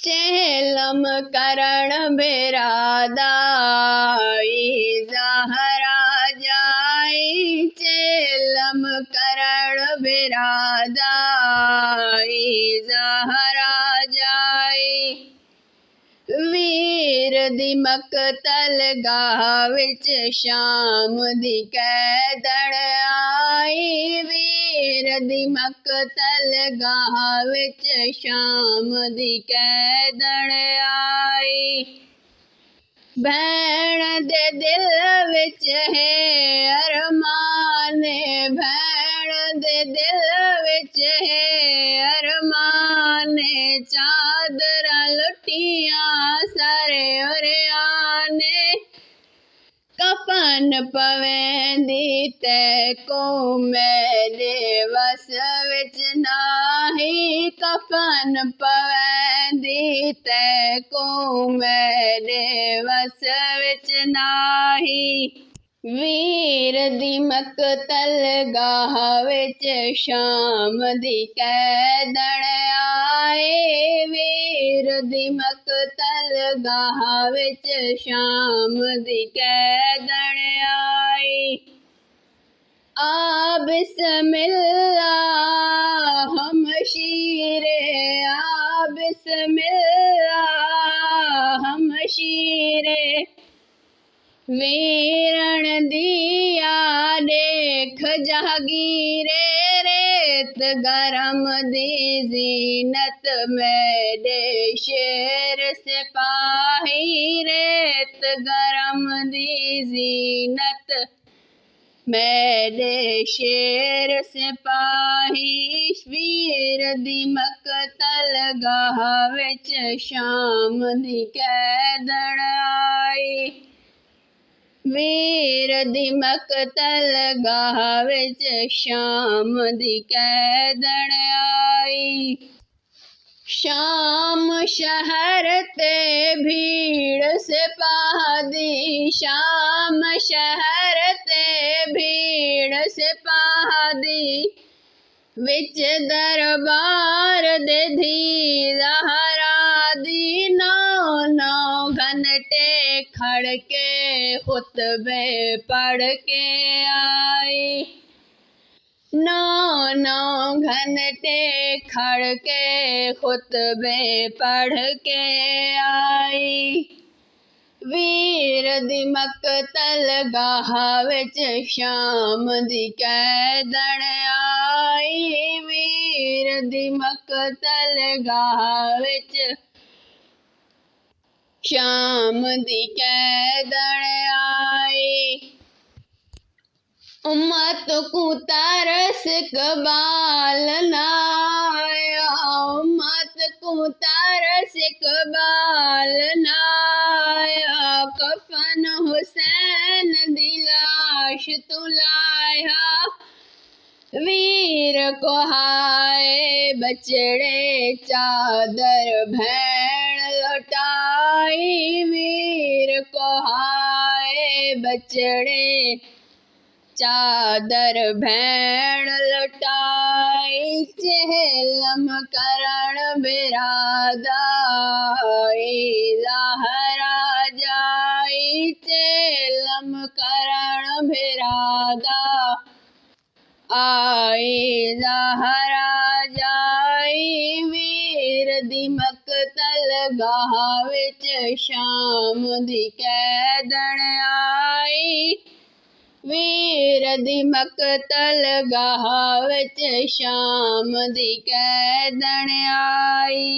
चेलम करण बिरादाई ज़हरा जाई। चेलम करण बिरादाई ज़हरा जाई। वीर दी मकतल गाह विच शाम दी कैदण आई। वीर दी मकतल गाह विच शाम दी कैदण आई। भैण दे दिल विच है अरमान। भैण दे दिल विच है अरमान। चादरां लुटियां सारे ओरियाने। कफन पवेंदी तैको मेरे वस विच नाही। कफन पवेंदी तैको मेरे वस विच नाही। वीर दी मकतल गाह विच शाम दी कैदण आई। वीर दी मकतल गाह विच शाम दी कैदण आई। आ बिस्मिल्लाह हमशीरे। आ बिस्मिल्लाह हमशीरे। वीरण दिया देख जहागीरे। रेत गरम दी जीनत मेरे शेर सिपाही। रेत गरम दी जीनत मेरे शेर सिपाही। वीर दी मकतल गाह विच शाम दी कैदण आई। वीर दी मकतल गाह विच शाम दी कैदण आई। शाम शहर ते भीड़ सिपाह दी। शाम शहर ते भीड़ सिपाह दी। विच दरबार दे धी ज़हरा दी। 9 घंटे खड़ के खुतबे पढ़ के आई। 9 घंटे खड़ के खुतबे पढ़ के आई। वीर दी मकतल गाह विच शाम दी कैदण आई। वीर दी मकतल गाह विच शाम दी कैदण आई। उम्मत को तरस इक़बाल ना आया। उम्मत को तरस इक़बाल ना आया। कफन हुसैन दी लाश तू लाया। वीर को हाय बचड़े चादर भैण लौटाई। वीर को हाय बचड़े चादर भैण लौटाई। चेलम करण बिरादाई ज़हरा जाई। चेलम करण बिरादा आई ज़हरा जाई। वीर दी मकतल गाह विच शाम दी कैदण आई। वीर दी मकतल गाह विच शाम दी कैदण आई।